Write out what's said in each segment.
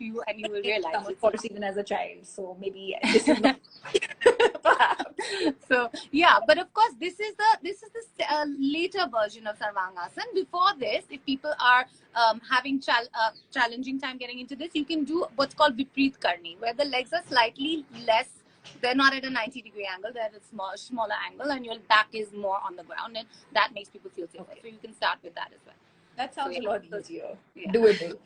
you and you will realize. Of course, even as a child. So maybe this is not. So yeah, but of course this is the later version of Sarvangasana. Before this, if people are having challenging time getting into this, you can do what's called Vipreet Karni, where the legs are slightly less. They're not at a 90-degree angle. They're at a smaller angle, and your back is more on the ground, and that makes people feel safer. So you can start with that as well. That sounds a lot easier. Yeah. Doable.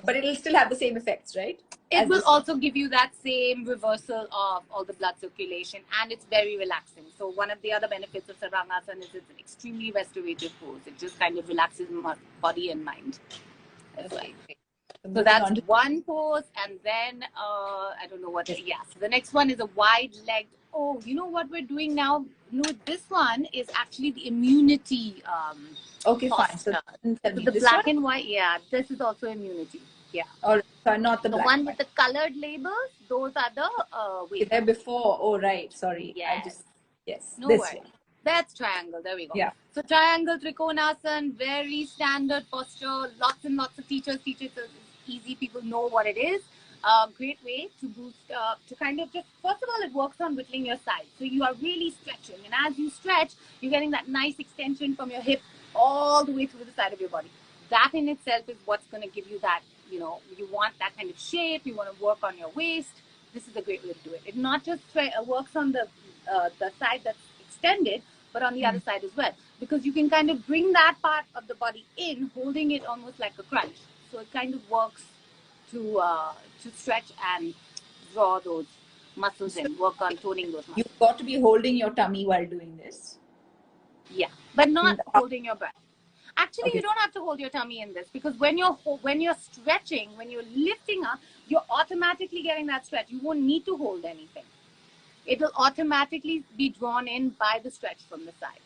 But it'll still have the same effects, right? It will also give you that same reversal of all the blood circulation, and it's very relaxing. So one of the other benefits of Sarvangasana is it's an extremely restorative pose. It just kind of relaxes body and mind as well. So that's one pose, and then I don't know what. Yeah, so the next one is a wide-legged. Oh, you know what we're doing now? No, this one is actually the immunity. Okay, posture. Fine. So the black and white. Yeah, this is also immunity. Yeah. Or not the black one with the colored labels. Those are the. They're before. Oh, right. Sorry. Yes. Yes. No worries. That's triangle. There we go. Yeah. So triangle, Trikonasana, very standard posture. Lots and lots of teachers teach it. So it's easy. People know what it is. Great way to boost, to kind of just, first of all, it works on whittling your side. So you are really stretching. And as you stretch, you're getting that nice extension from your hip all the way through the side of your body. That in itself is what's going to give you that, you want that kind of shape. You want to work on your waist. This is a great way to do it. It not just works on the side that's extended, but on the other side as well. Because you can kind of bring that part of the body in, holding it almost like a crunch. So it kind of works to stretch and draw those muscles in, work on toning those muscles. You've got to be holding your tummy while doing this. Yeah, but not holding your breath. Actually, you don't have to hold your tummy in this, because when you're stretching, when you're lifting up, you're automatically getting that stretch. You won't need to hold anything. It'll automatically be drawn in by the stretch from the side.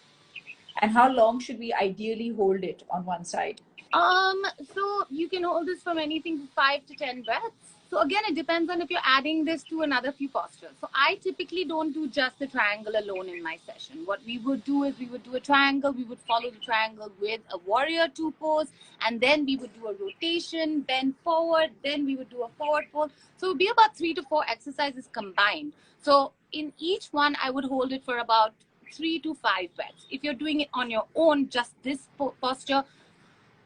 And how long should we ideally hold it on one side? So you can hold this from anything to 5 to 10 breaths. So again, it depends on if you're adding this to another few postures. So I typically don't do just the triangle alone in my session. What we would do is we would do a triangle. We would follow the triangle with a warrior 2 pose. And then we would do a rotation, bend forward. Then we would do a forward fold. So it would be about 3 to 4 exercises combined. So in each one, I would hold it for about 3 to 5 breaths. If you're doing it on your own, just this posture,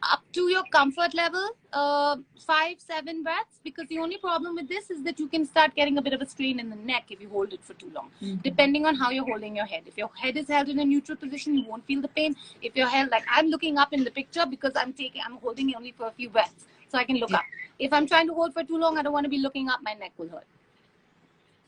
up to your comfort level, 5-7 breaths, because the only problem with this is that you can start getting a bit of a strain in the neck if you hold it for too long, depending on how you're holding your head. If your head is held in a neutral position, you won't feel the pain. If your head, like I'm looking up in the picture because I'm holding it only for a few breaths, so I can look up. If I'm trying to hold for too long, I don't want to be looking up, my neck will hurt.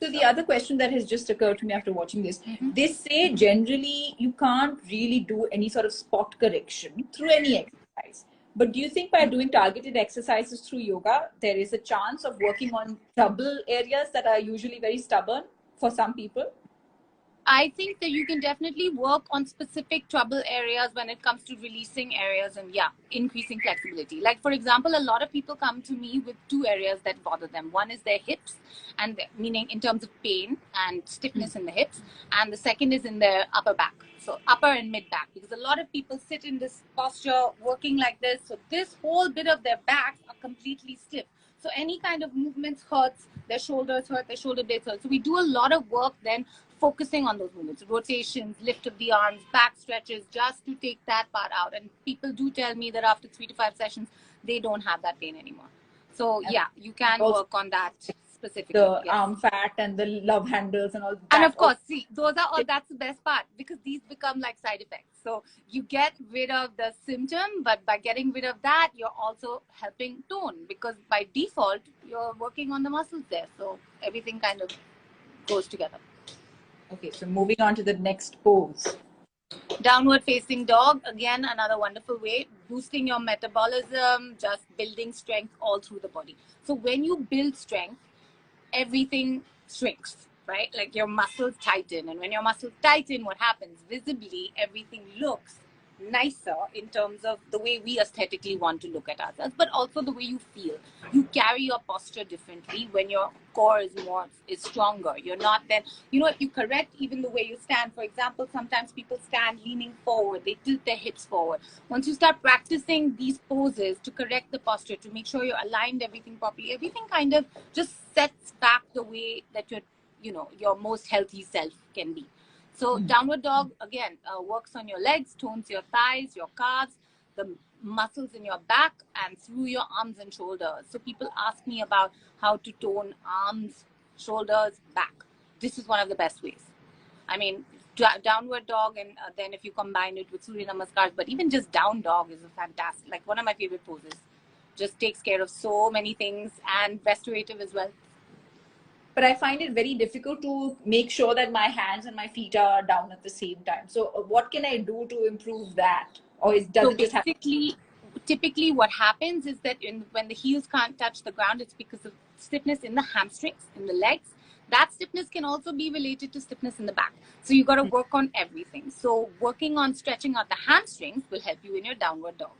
So the other question that has just occurred to me after watching this, they say generally you can't really do any sort of spot correction through any exercise. But do you think by doing targeted exercises through yoga, there is a chance of working on trouble areas that are usually very stubborn for some people? I think that you can definitely work on specific trouble areas when it comes to releasing areas and increasing flexibility. Like for example, a lot of people come to me with 2 areas that bother them. One is their hips, and meaning in terms of pain and stiffness in the hips. And the second is in their upper back. So upper and mid back, because a lot of people sit in this posture working like this. So this whole bit of their backs are completely stiff. So any kind of movements hurts, their shoulders hurt, their shoulder blades hurt. So we do a lot of work then focusing on those movements, rotations, lift of the arms, back stretches, just to take that part out. And people do tell me that after 3 to 5 sessions, they don't have that pain anymore. So yeah, you can work on that specifically. The arm fat and the love handles and all that. And of course, see, those are all, that's the best part, because these become like side effects. So you get rid of the symptom, but by getting rid of that, you're also helping tone, because by default, you're working on the muscles there. So everything kind of goes together. Okay, so moving on to the next pose. Downward facing dog, again, another wonderful way, boosting your metabolism, just building strength all through the body. So when you build strength, everything shrinks, right? Like your muscles tighten. And when your muscles tighten, what happens? Visibly, everything looks nicer in terms of the way we aesthetically want to look at ourselves, but also the way you feel. You carry your posture differently when your core is stronger. You're not then, if you correct even the way you stand, for example, sometimes people stand leaning forward, they tilt their hips forward. Once you start practicing these poses to correct the posture, to make sure you're aligned everything properly, everything kind of just sets back the way that your most healthy self can be. So downward dog, again, works on your legs, tones your thighs, your calves, the muscles in your back, and through your arms and shoulders. So people ask me about how to tone arms, shoulders, back. This is one of the best ways. I mean, downward dog, and then if you combine it with Surya Namaskars, but even just down dog is a fantastic, like one of my favorite poses. Just takes care of so many things, and restorative as well. But I find it very difficult to make sure that my hands and my feet are down at the same time. So what can I do to improve that? Or does it just happen? Typically what happens is that when the heels can't touch the ground, it's because of stiffness in the hamstrings, in the legs. That stiffness can also be related to stiffness in the back. So you got to work on everything. So working on stretching out the hamstrings will help you in your downward dog.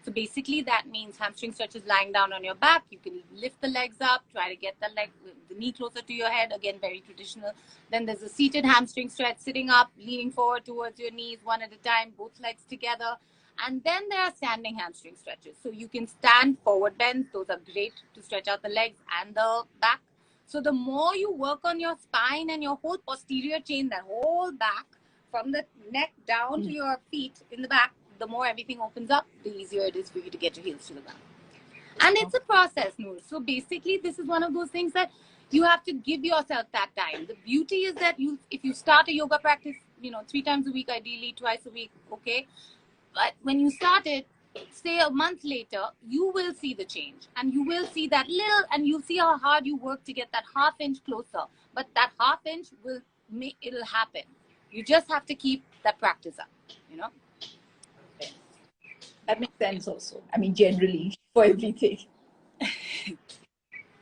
So basically that means hamstring stretches lying down on your back. You can lift the legs up, try to get the knee closer to your head. Again, very traditional. Then there's a seated hamstring stretch, sitting up, leaning forward towards your knees, one at a time, both legs together. And then there are standing hamstring stretches. So you can stand forward bends. Those are great to stretch out the legs and the back. So the more you work on your spine and your whole posterior chain, that whole back, from the neck down to your feet in the back, the more everything opens up, the easier it is for you to get your heels to the ground. And it's a process, Noor. So basically, this is one of those things that you have to give yourself that time. The beauty is that if you start a yoga practice, 3 times a week, ideally twice a week, okay? But when you start it, say a month later, you will see the change, and you will see that little, and you'll see how hard you work to get that half inch closer. But that half inch it'll happen. You just have to keep that practice up, That makes sense also. I mean, generally for everything.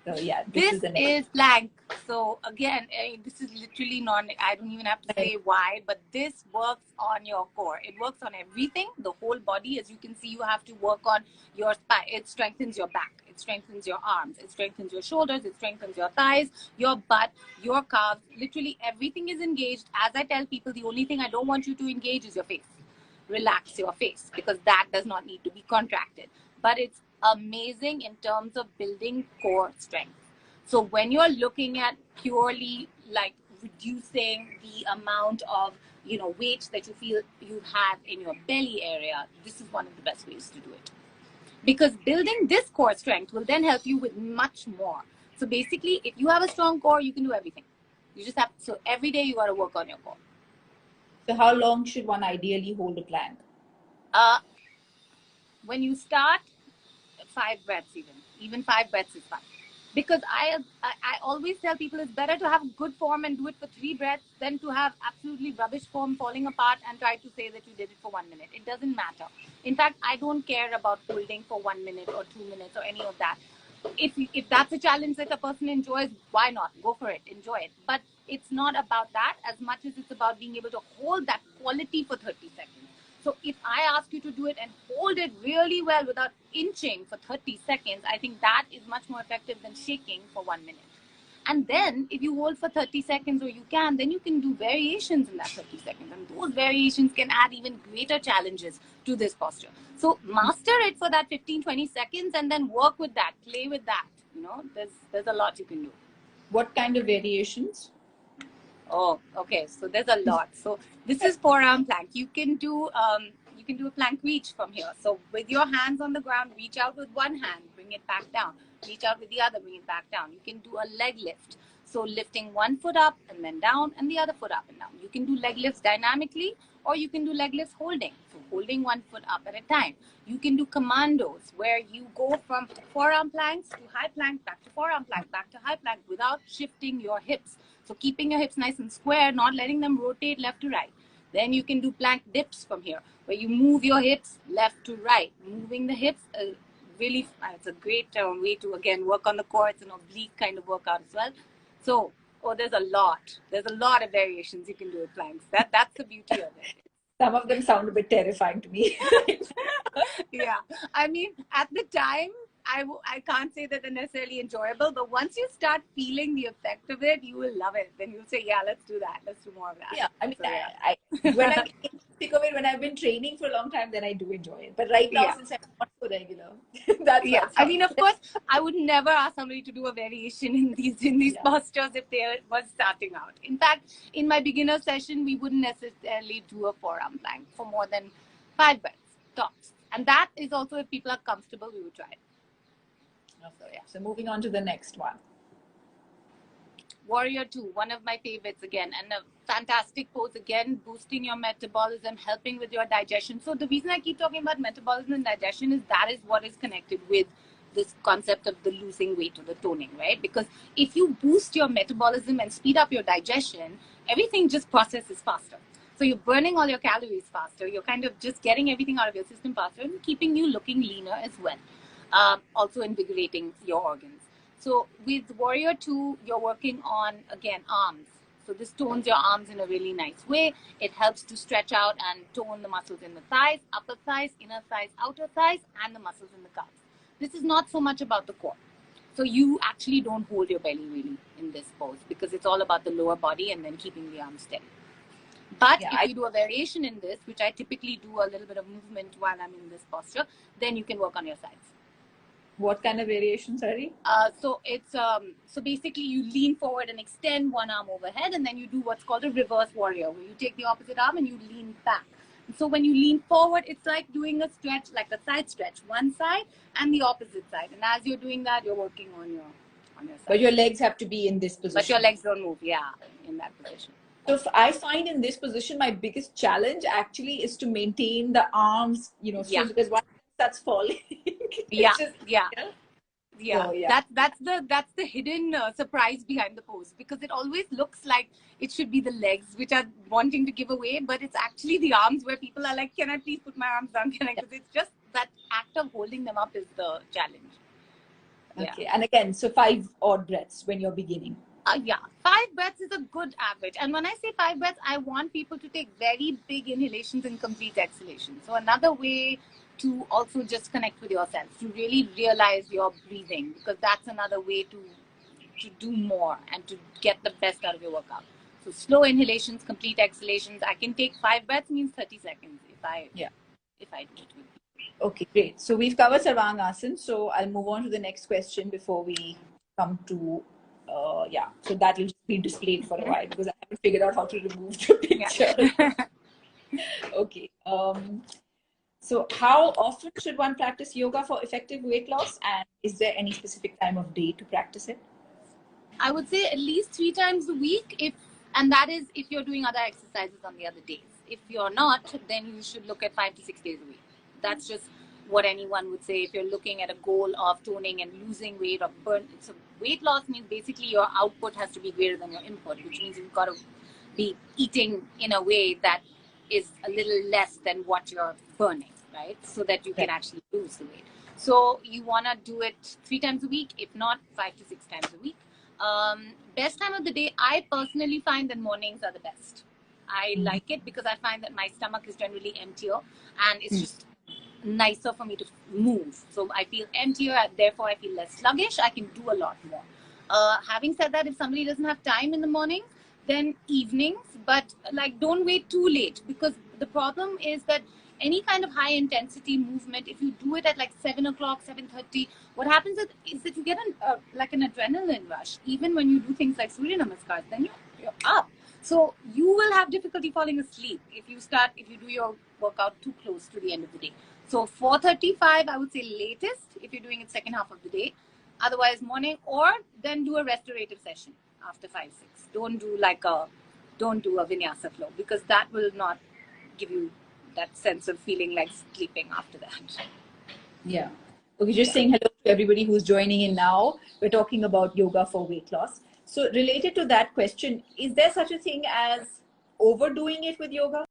So yeah, this is plank. So again, this is literally I don't even have to say why, but this works on your core. It works on everything, the whole body. As you can see, you have to work on your spine. It strengthens your back. It strengthens your arms. It strengthens your shoulders. It strengthens your thighs, your butt, your calves. Literally everything is engaged. As I tell people, the only thing I don't want you to engage is your face. Relax your face, because that does not need to be contracted. But it's amazing in terms of building core strength. So when you're looking at purely like reducing the amount of weight that you feel you have in your belly area, this is one of the best ways to do it. Because building this core strength will then help you with much more. So basically, if you have a strong core, you can do everything. You just have so every day you got to work on your core. So how long should one ideally hold a plank? When you start, 5 breaths even 5 breaths is fine. Because I always tell people it's better to have good form and do it for 3 breaths than to have absolutely rubbish form falling apart and try to say that you did it for 1 minute. It doesn't matter. In fact, I don't care about holding for 1 minute or 2 minutes or any of that. If that's a challenge that a person enjoys, why not? Go for it. Enjoy it. But it's not about that as much as it's about being able to hold that quality for 30 seconds. So if I ask you to do it and hold it really well without inching for 30 seconds, I think that is much more effective than shaking for 1 minute. And then if you hold for 30 seconds, or then you can do variations in that 30 seconds. And those variations can add even greater challenges to this posture. So master it for that 15, 20 seconds and then work with that, play with that. There's a lot you can do. What kind of variations? Oh, okay. So there's a lot. So this is forearm plank. You can do a plank reach from here. So with your hands on the ground, reach out with one hand, bring it back down. Reach out with the other, bring it back down. You can do a leg lift. So lifting one foot up and then down, and the other foot up and down. You can do leg lifts dynamically, or you can do leg lifts holding. So holding one foot up at a time. You can do commandos, where you go from forearm planks to high plank, back to forearm plank, back to high plank, without shifting your hips. So keeping your hips nice and square, not letting them rotate left to right. Then you can do plank dips from here, where you move your hips left to right. Moving the hips, it's a great way to, again, work on the core. It's an oblique kind of workout as well. So, there's a lot. There's a lot of variations you can do with planks. That's the beauty of it. Some of them sound a bit terrifying to me. Yeah. I mean, at the time, I can't say that they're necessarily enjoyable, but once you start feeling the effect of it, you will love it. Then you'll say, yeah, let's do that. Let's do more of that. Yeah, I mean, So, yeah. when I think of it, when I've been training for a long time, then I do enjoy it. But right now, Yeah. since I'm not so regular, that's why Yeah, it I mean, sounds. of course, I would never ask somebody to do a variation in these Yeah. postures if they were starting out. In fact, in my beginner session, we wouldn't necessarily do a forearm plank for more than 5 breaths tops, and that is also if people are comfortable, we would try it. So yeah. So moving on to the next one. Warrior 2, one of my favorites again, and a fantastic pose again, boosting your metabolism, helping with your digestion. So the reason I keep talking about metabolism and digestion is that is what is connected with this concept of the losing weight or the toning, right? Because if you boost your metabolism and speed up your digestion, everything just processes faster. So you're burning all your calories faster. You're kind of just getting everything out of your system faster and keeping you looking leaner as well. Also invigorating your organs. So with Warrior 2, you're working on, again, arms. So this tones your arms in a really nice way. It helps to stretch out and tone the muscles in the thighs, upper thighs, inner thighs, outer thighs, and the muscles in the calves. This is not so much about the core. So you actually don't hold your belly really in this pose because it's all about the lower body and then keeping the arms steady. But if you do a variation in this, which I typically do a little bit of movement while I'm in this posture, then you can work on your sides. What kind of variation, sorry? So it's so basically you lean forward and extend one arm overhead, and then you do what's called a reverse warrior, where you take the opposite arm and you lean back. And so when you lean forward, it's like doing a stretch, like a side stretch, one side and the opposite side. And as you're doing that, you're working on your side. But your legs have to be in this position. But your legs don't move, yeah, in that position. So I find in this position, my biggest challenge actually is to maintain the arms, because once that's falling. Yeah, just, yeah. Yeah, so, yeah. That's the hidden surprise behind the pose, because it always looks like it should be the legs which are wanting to give away, but it's actually the arms where people are like, can I please put my arms down? Because it's just that act of holding them up is the challenge. Okay, and again, so 5 odd breaths when you're beginning. Yeah, 5 breaths is a good average. And when I say 5 breaths, I want people to take very big inhalations and complete exhalations. So another way to also just connect with yourself, to really realize your breathing, because that's another way to do more and to get the best out of your workout. So slow inhalations, complete exhalations. I can take 5 breaths means 30 seconds if I do it. Okay, great. So we've covered Sarvang Asana. So I'll move on to the next question before we come to so that will just be displayed for a while because I haven't figured out how to remove the picture. Okay. So how often should one practice yoga for effective weight loss, and is there any specific time of day to practice it? I would say at least 3 times a week, and that is if you're doing other exercises on the other days. If you're not, then you should look at 5 to 6 days a week. That's just what anyone would say if you're looking at a goal of toning and losing weight or burn. So weight loss means basically your output has to be greater than your input, which means you've got to be eating in a way that is a little less than what you're burning, right? So that you can actually lose the weight. So you want to do it 3 times a week, if not 5 to 6 times a week. Best time of the day, I personally find that mornings are the best. I like it because I find that my stomach is generally emptier and it's just nicer for me to move. So I feel emptier, therefore I feel less sluggish. I can do a lot more. Having said that, if somebody doesn't have time in the morning, then evenings, but like don't wait too late, because the problem is that any kind of high intensity movement, if you do it at like 7 o'clock, 7:30, what happens is that you get like an adrenaline rush. Even when you do things like Surya Namaskars, then you're up. So you will have difficulty falling asleep if you do your workout too close to the end of the day. So 4:35, I would say latest if you're doing it second half of the day. Otherwise morning, or then do a restorative session after 5, 6. Don't do a vinyasa flow, because that will not give you that sense of feeling like sleeping after that. Yeah. Okay, just saying hello to everybody who's joining in now. We're talking about yoga for weight loss. So related to that question, is there such a thing as overdoing it with yoga?